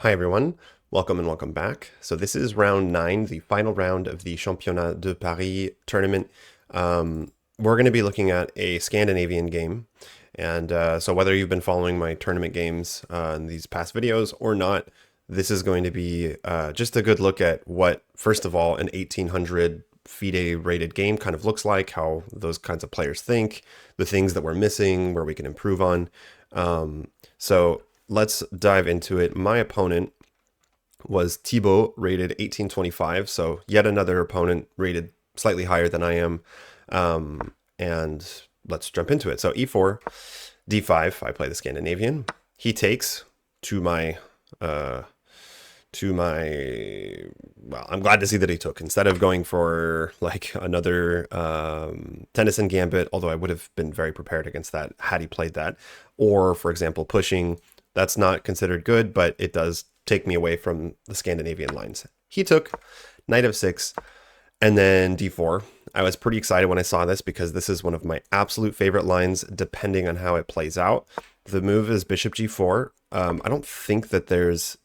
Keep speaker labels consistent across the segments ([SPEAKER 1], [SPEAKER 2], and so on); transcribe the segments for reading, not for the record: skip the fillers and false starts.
[SPEAKER 1] Hi everyone, welcome and welcome back. So this is round 9, the final round of the Championnat de Paris tournament. We're going to be looking at a Scandinavian game. And so whether you've been following my tournament games in these past videos or not, this is going to be just a good look at what, first of all, an 1800 FIDE rated game kind of looks like, how those kinds of players think, the things that we're missing, where we can improve on. So let's dive into it. My opponent was Thibaut, rated 1825. So yet another opponent rated slightly higher than I am. And let's jump into it. So e4, d5. I play the Scandinavian. He takes to my well, I'm glad to see that he took, instead of going for like another Tennyson gambit, although I would have been very prepared against that had he played that, or for example pushing. That's not considered good, but it does take me away from the Scandinavian lines. He took knight of 6 and then d4. I was pretty excited when I saw this because this is one of my absolute favorite lines depending on how it plays out. The move is bishop g4. I don't think that there's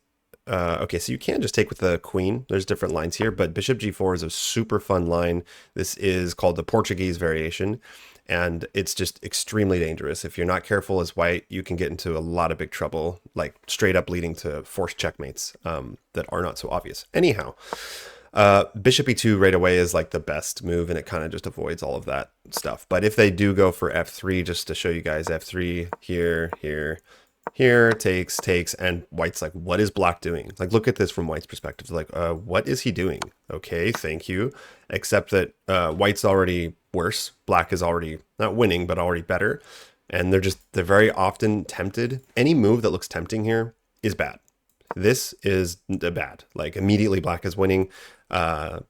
[SPEAKER 1] okay, so you can just take with the queen. There's different lines here, but bishop g4 is a super fun line. This is called the Portuguese variation, and it's just extremely dangerous. If you're not careful as white, you can get into a lot of big trouble, like straight up leading to forced checkmates that are not so obvious. Anyhow, bishop e2 right away is like the best move, and it kind of just avoids all of that stuff. But if they do go for f3, just to show you guys, f3 here, here, takes, and white's like, what is black doing? Like, look at this from white's perspective. Like, what is he doing? Okay, thank you. Except that white's already worse. Black is already not winning, but already better. And they're very often tempted. Any move that looks tempting here is bad. This is bad. Like, immediately black is winning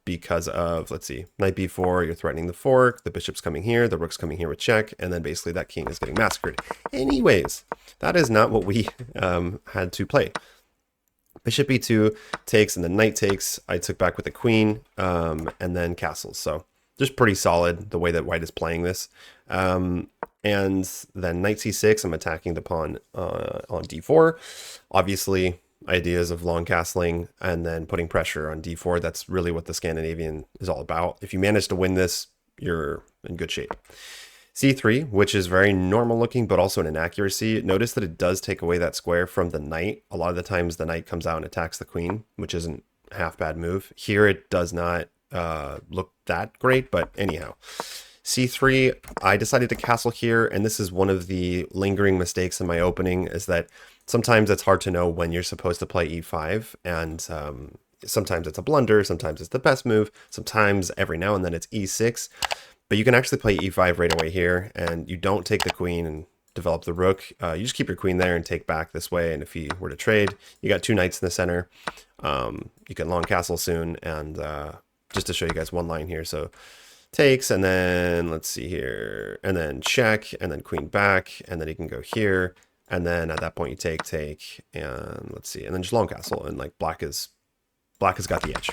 [SPEAKER 1] because of, let's see, knight b4, you're threatening the fork, the bishop's coming here, the rook's coming here with check, and then basically that king is getting massacred. Anyways, that is not what we had to play. Bishop e2 takes, and then knight takes. I took back with the queen, and then castles. So just pretty solid the way that white is playing this. And then knight c6, I'm attacking the pawn on d4. Obviously, ideas of long castling and then putting pressure on d4. That's really what the Scandinavian is all about. If you manage to win this, you're in good shape. c3, which is very normal looking, but also an inaccuracy. Notice that it does take away that square from the knight. A lot of the times the knight comes out and attacks the queen, which isn't a half bad move. Here it does not look that great, but anyhow. c3, I decided to castle here, and this is one of the lingering mistakes in my opening, is that sometimes it's hard to know when you're supposed to play e5, and sometimes it's a blunder, sometimes it's the best move, sometimes every now and then it's e6, but you can actually play e5 right away here, and you don't take the queen and develop the rook. You just keep your queen there and take back this way, and if he were to trade, you got two knights in the center. You can long castle soon, and just to show you guys one line here, so takes, and then let's see here, and then check, and then queen back, and then he can go here, and then at that point you take, and let's see, and then just long castle, and like black has got the edge.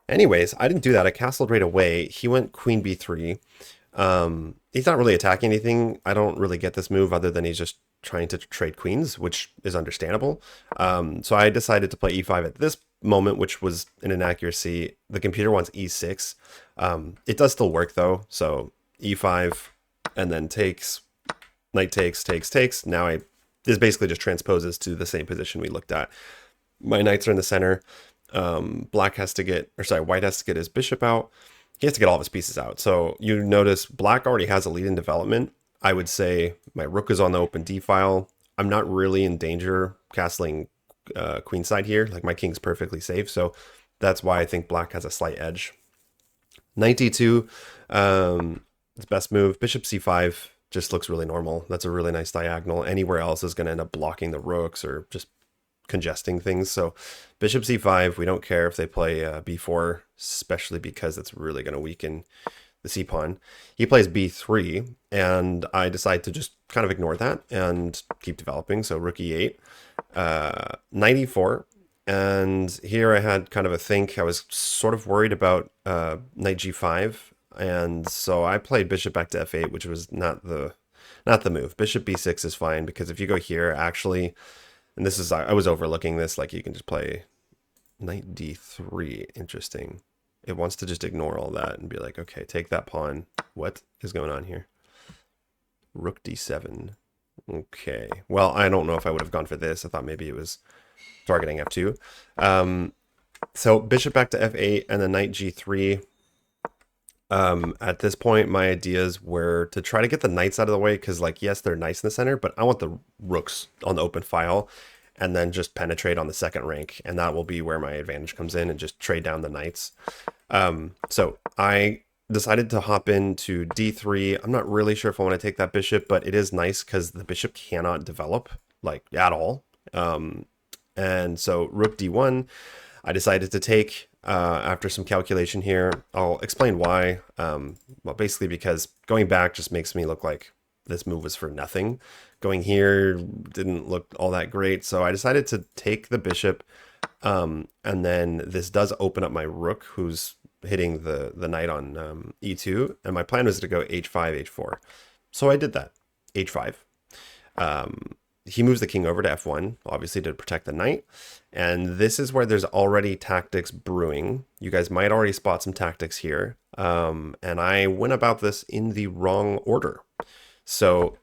[SPEAKER 1] Anyways, I didn't do that. I castled right away. He went queen b3. He's not really attacking anything. I don't really get this move other than he's just trying to trade queens, which is understandable. So I decided to play e5 at this moment, which was an inaccuracy. The computer wants e6. It does still work though. So e5 and then takes, knight takes. Now this basically just transposes to the same position we looked at. My knights are in the center. White has to get his bishop out. He has to get all of his pieces out. So you notice black already has a lead in development. I would say my rook is on the open d file. I'm not really in danger castling queenside here. Like, my king's perfectly safe. So that's why I think black has a slight edge. Knight d2, it's best move. Bishop c5 just looks really normal. That's a really nice diagonal. Anywhere else is going to end up blocking the rooks or just congesting things. So bishop c5, we don't care if they play b4, especially because it's really going to weaken the c pawn. He plays b3, and I decide to just kind of ignore that and keep developing. So rook e8, knight e4, and here I had kind of a think. I was sort of worried about knight g5, and so I played bishop back to f8, which was not the move. Bishop b6 is fine, because if you go here, actually And this is, I was overlooking this, like you can just play knight d3. Interesting. It wants to just ignore all that and be like, okay, take that pawn. What is going on here? Rook d7. Okay. Well, I don't know if I would have gone for this. I thought maybe it was targeting f2. So bishop back to f8 and then knight g3. At this point, my ideas were to try to get the knights out of the way because, like, yes, they're nice in the center, but I want the rooks on the open file and then just penetrate on the second rank, and that will be where my advantage comes in and just trade down the knights. So I decided to hop into d3. I'm not really sure if I want to take that bishop, but it is nice because the bishop cannot develop, like, at all. And so rook d1, I decided to take after some calculation here. I'll explain why. Well, basically because going back just makes me look like this move was for nothing. Going here didn't look all that great, so I decided to take the bishop, and then this does open up my rook, who's hitting the knight on e2, and my plan was to go h5, h4. So I did that, h5. He moves the king over to f1, obviously to protect the knight. And this is where there's already tactics brewing. You guys might already spot some tactics here. And I went about this in the wrong order. So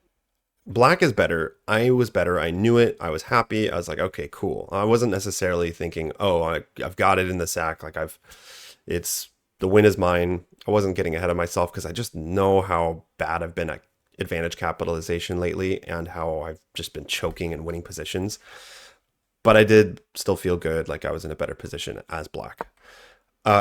[SPEAKER 1] black is better. I was better. I knew it. I was happy. I was like, okay, cool. I wasn't necessarily thinking, oh, I've got it in the sack. Like the win is mine. I wasn't getting ahead of myself because I just know how bad I've been at advantage capitalization lately and how I've just been choking and winning positions. But I did still feel good, like I was in a better position as black.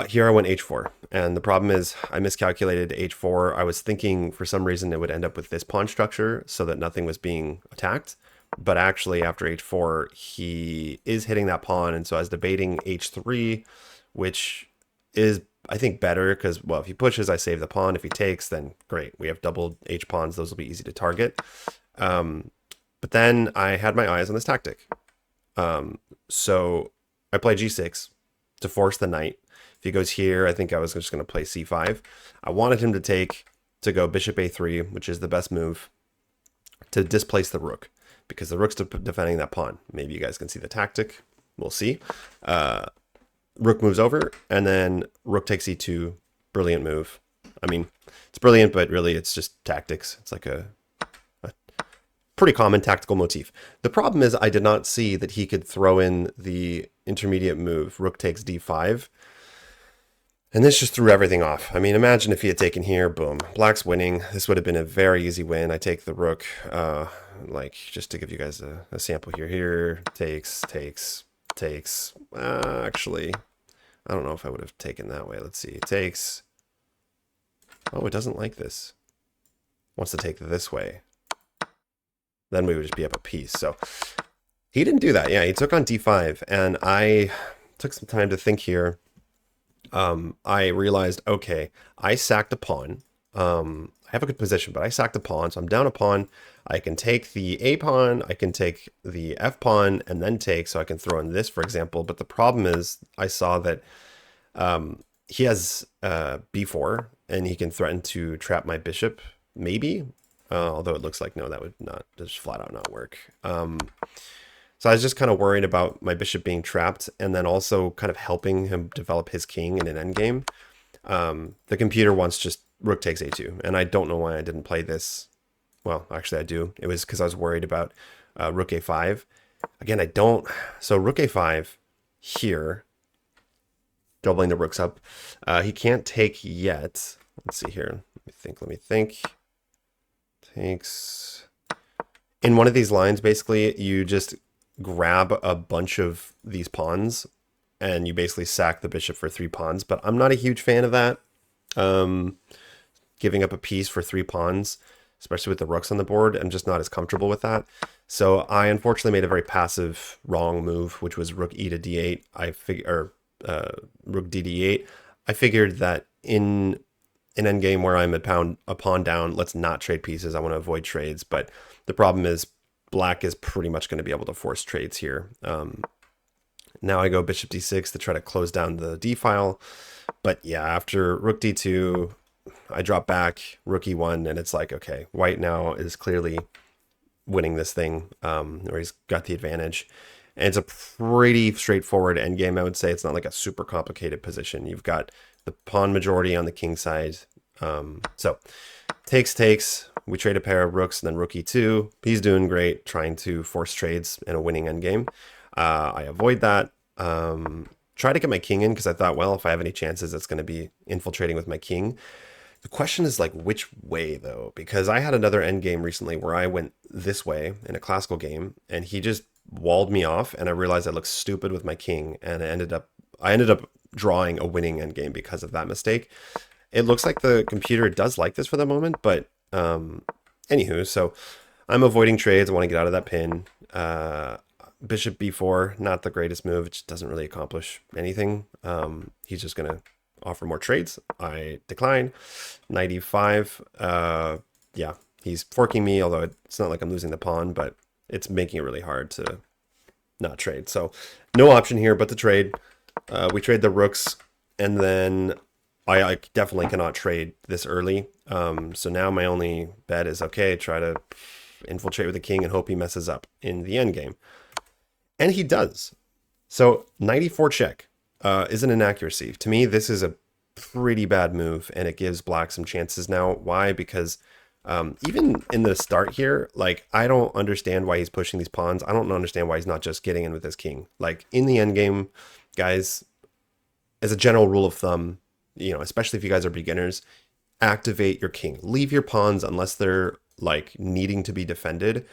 [SPEAKER 1] Here I went h4, and the problem is I miscalculated h4. I was thinking for some reason it would end up with this pawn structure so that nothing was being attacked. But actually after h4, he is hitting that pawn, and so I was debating h3, which is, I think, better because, well, if he pushes, I save the pawn. If he takes, then great. We have double h pawns. Those will be easy to target. But then I had my eyes on this tactic. So I play g6 to force the knight. If he goes here, I think I was just going to play c5. I wanted him to take, to go bishop a3, which is the best move, to displace the rook, because the rook's defending that pawn. Maybe you guys can see the tactic. We'll see. Rook moves over, and then rook takes e2. Brilliant move. I mean, it's brilliant, but really it's just tactics. It's like a pretty common tactical motif. The problem is I did not see that he could throw in the intermediate move, rook takes d5. And this just threw everything off. I mean, imagine if he had taken here, boom, black's winning. This would have been a very easy win. I take the rook, like, just to give you guys a sample here. Here, takes. Actually, I don't know if I would have taken that way. Let's see. It takes. Oh, it doesn't like this. Wants to take this way. Then we would just be up a piece. So he didn't do that. Yeah, he took on d5, and I took some time to think here. I realized, okay, I sacked a pawn. I have a good position, but I sacked a pawn, so I'm down a pawn. I can take the a pawn, I can take the f pawn, and then take, so I can throw in this, for example. But the problem is, I saw that he has b4, and he can threaten to trap my bishop, maybe. Although it looks like, no, that would not, just flat out not work. So I was just kind of worried about my bishop being trapped, and then also kind of helping him develop his king in an endgame. The computer wants just rook takes a2, and I don't know why I didn't play this. Well, actually I do. It was because I was worried about rook a5. Again, I don't. So rook a5 here, doubling the rooks up. He can't take yet. Let's see here. Let me think. Takes. In one of these lines, basically, you just grab a bunch of these pawns and you basically sack the bishop for 3 pawns. But I'm not a huge fan of that. Giving up a piece for 3 pawns, especially with the rooks on the board, I'm just not as comfortable with that. So I unfortunately made a very passive wrong move, which was rook e to d8. Rook d8. I figured that in an endgame where I'm a pawn down, let's not trade pieces. I want to avoid trades, but the problem is black is pretty much going to be able to force trades here. Now I go bishop d6 to try to close down the d file, but yeah, after rook d2, I drop back, rook e1, and it's like, okay, white now is clearly winning this thing, or he's got the advantage. And it's a pretty straightforward endgame, I would say. It's not like a super complicated position. You've got the pawn majority on the king side. So takes. We trade a pair of rooks, and then rook e2. He's doing great, trying to force trades in a winning endgame. I avoid that. Try to get my king in because I thought, well, if I have any chances, it's going to be infiltrating with my king. The question is like which way though, because I had another endgame recently where I went this way in a classical game, and he just walled me off, and I realized I looked stupid with my king, and I ended up drawing a winning endgame because of that mistake. It looks like the computer does like this for the moment, but anywho, so I'm avoiding trades. I want to get out of that pin. Bishop b4, not the greatest move. It just doesn't really accomplish anything. He's just going to offer more trades. I decline. Knight e5. Yeah, he's forking me, although it's not like I'm losing the pawn, but it's making it really hard to not trade. So no option here but to trade. We trade the rooks, and then I definitely cannot trade this early. So now my only bet is, okay, try to infiltrate with the king and hope he messes up in the endgame. And he does. So 94 check is an inaccuracy. To me, this is a pretty bad move, and it gives black some chances now. Why? Because even in the start here, like, I don't understand why he's pushing these pawns. I don't understand why he's not just getting in with his king. Like, in the endgame, guys, as a general rule of thumb, especially if you guys are beginners, activate your king. Leave your pawns unless they're like needing to be defended.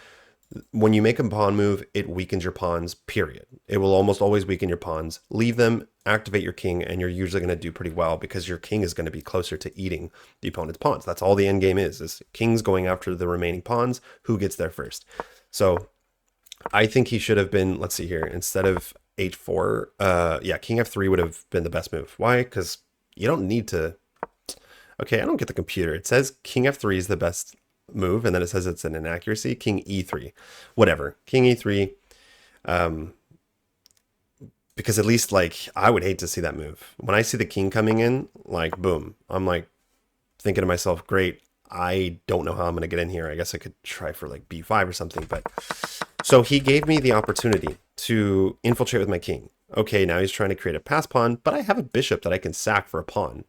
[SPEAKER 1] When you make a pawn move, it weakens your pawns, period. It will almost always weaken your pawns. Leave them, activate your king, and you're usually going to do pretty well because your king is going to be closer to eating the opponent's pawns. That's all the endgame is kings going after the remaining pawns. Who gets there first? So I think he should have been, let's see here, instead of h4, yeah, king f3 would have been the best move. Why? Because you don't need to... Okay, I don't get the computer. It says king f3 is the best move, and then it says it's an inaccuracy. King e3, whatever. King e3, because at least, like, I would hate to see that move. When I see the king coming in, like, boom, I'm like thinking to myself, great, I don't know how I'm going to get in here. I guess I could try for like b5 or something. But so he gave me the opportunity to infiltrate with my king. Okay, now he's trying to create a pass pawn, but I have a bishop that I can sack for a pawn.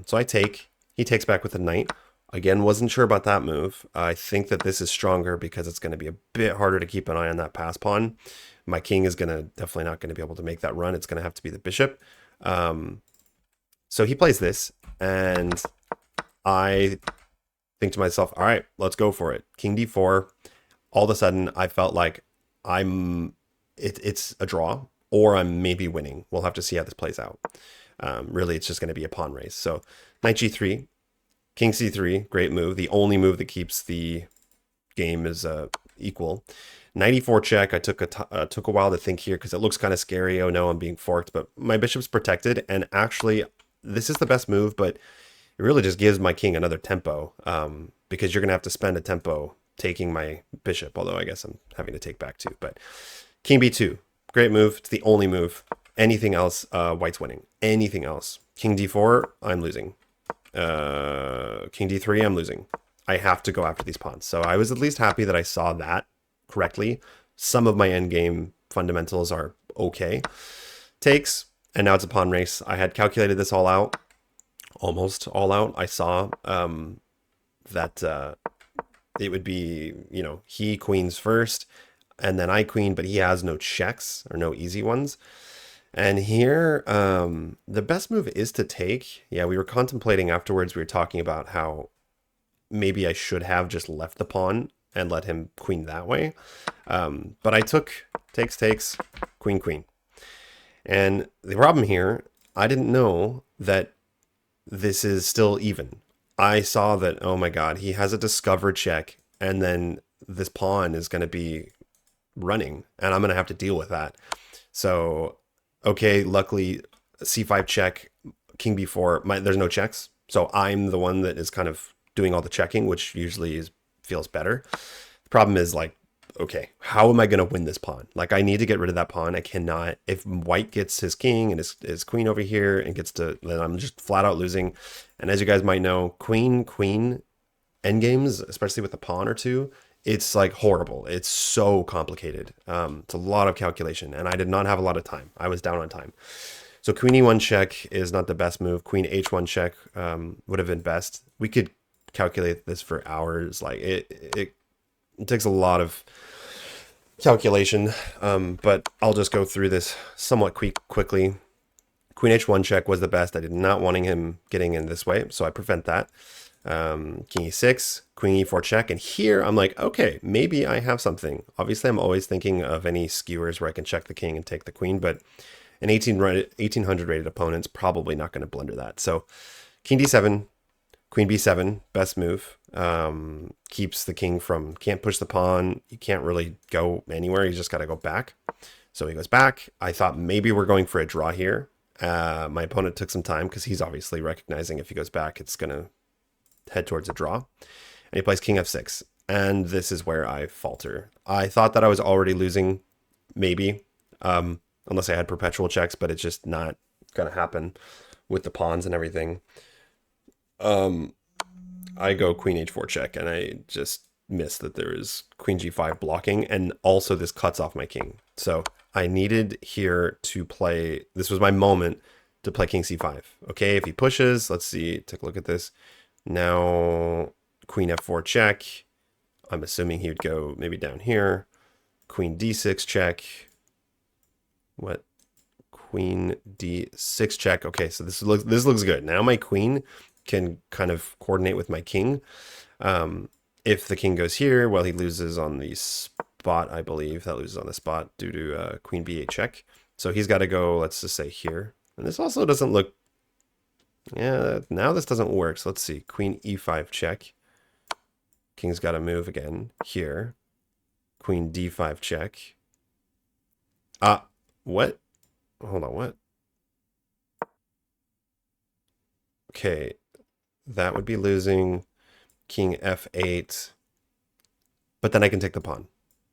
[SPEAKER 1] So I take, he takes back with a knight. Again, wasn't sure about that move. I think that this is stronger because it's going to be a bit harder to keep an eye on that pass pawn. My king is definitely not going to be able to make that run. It's going to have to be the bishop. So he plays this, and I think to myself, all right, let's go for it. King d4. All of a sudden, I felt like it's a draw, or I'm maybe winning. We'll have to see how this plays out. Really, it's just going to be a pawn race. So knight g3. King c3, great move. The only move that keeps the game is equal. 94 check. I took a while to think here because it looks kind of scary. Oh no, I'm being forked, but my bishop's protected. And actually, this is the best move, but it really just gives my king another tempo because you're going to have to spend a tempo taking my bishop, although I guess I'm having to take back too. But king b2, great move. It's the only move. Anything else, white's winning. Anything else. King d4, I'm losing. King d3, I'm losing. I have to go after these pawns. So I was at least happy that I saw that correctly. Some of my endgame fundamentals are okay. Takes, and now it's a pawn race. I had calculated this all out, almost all out. I saw that it would be, he queens first, and then I queen, but he has no checks or no easy ones. And here, the best move is to take. Yeah, we were contemplating afterwards, we were talking about how maybe I should have just left the pawn and let him queen that way. But I took takes, queen, queen. And the problem here, I didn't know that this is still even. I saw that, oh my god, he has a discover check, and then this pawn is going to be running, and I'm going to have to deal with that. So... okay, luckily, c5 check, king b4, there's no checks. So I'm the one that is kind of doing all the checking, which usually feels better. The problem is, like, okay, how am I going to win this pawn? Like, I need to get rid of that pawn. I cannot. If white gets his king and his queen over here and then I'm just flat out losing. And as you guys might know, queen endgames, especially with a pawn or two, it's like horrible. It's so complicated. It's a lot of calculation, and I did not have a lot of time. I was down on time. So queen e1 check is not the best move. Queen h1 check would have been best. We could calculate this for hours. Like it takes a lot of calculation, but I'll just go through this somewhat quickly. Queen h1 check was the best. I did not wanting him getting in this way, so I prevent that. King e6, queen e4 check, and here I'm like, okay, maybe I have something. Obviously, I'm always thinking of any skewers where I can check the king and take the queen, but an 1800 rated opponent's probably not going to blunder that. So king d7, queen b7, best move. Keeps the king from, can't push the pawn. You can't really go anywhere. You just got to go back. So he goes back. I thought maybe we're going for a draw here. My opponent took some time because he's obviously recognizing if he goes back, it's going to head towards a draw. And he plays king f6. And this is where I falter. I thought that I was already losing, maybe, unless I had perpetual checks, but it's just not going to happen with the pawns and everything. I go queen h4 check, and I just miss that there is queen g5 blocking, and also this cuts off my king. So I needed here to play, this was my moment to play king c5. Okay, if he pushes, let's see, take a look at this. Now queen f4 check. I'm assuming he would go maybe down here. Queen d6 check. What? Queen d6 check. Okay, so this looks good. Now my queen can kind of coordinate with my king. If the king goes here, well, he loses on the spot, I believe. That loses on the spot due to queen b8 check. So he's got to go, let's just say here. And this also doesn't look... Yeah, now this doesn't work. So let's see. Queen e5 check. King's got to move again here. Queen d5 check. What? Hold on, what? Okay, that would be losing. King f8. But then I can take the pawn.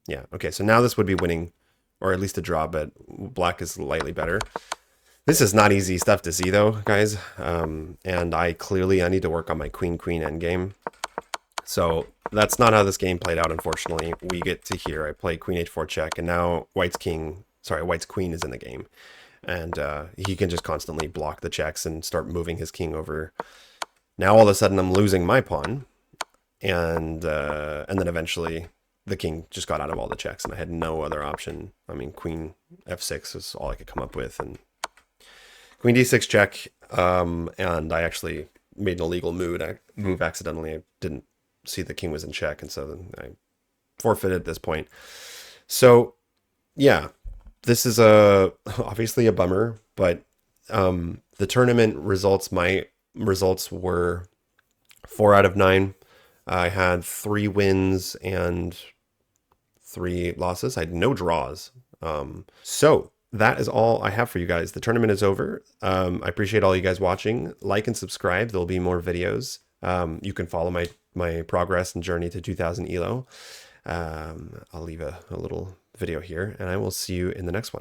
[SPEAKER 1] Yeah, okay, so now this would be winning, or at least a draw, but black is slightly better. This is not easy stuff to see, though, guys. And I need to work on my queen-queen endgame. So that's not how this game played out, unfortunately. We get to here. I play queen h4 check, and now white's queen is in the game. And he can just constantly block the checks and start moving his king over. Now all of a sudden I'm losing my pawn. And then eventually the king just got out of all the checks, and I had no other option. I mean, queen f6 is all I could come up with, and queen d6 check, and I actually made an illegal move accidentally. I didn't see the king was in check, and so then I forfeited at this point. So, yeah, this is obviously a bummer, but the tournament results, my results were 4 out of 9. I had 3 wins and 3 losses. I had no draws. So that is all I have for you guys. The tournament is over. I appreciate all you guys watching. Like and subscribe. There'll be more videos. You can follow my progress and journey to 2000 ELO. I'll leave a little video here, and I will see you in the next one.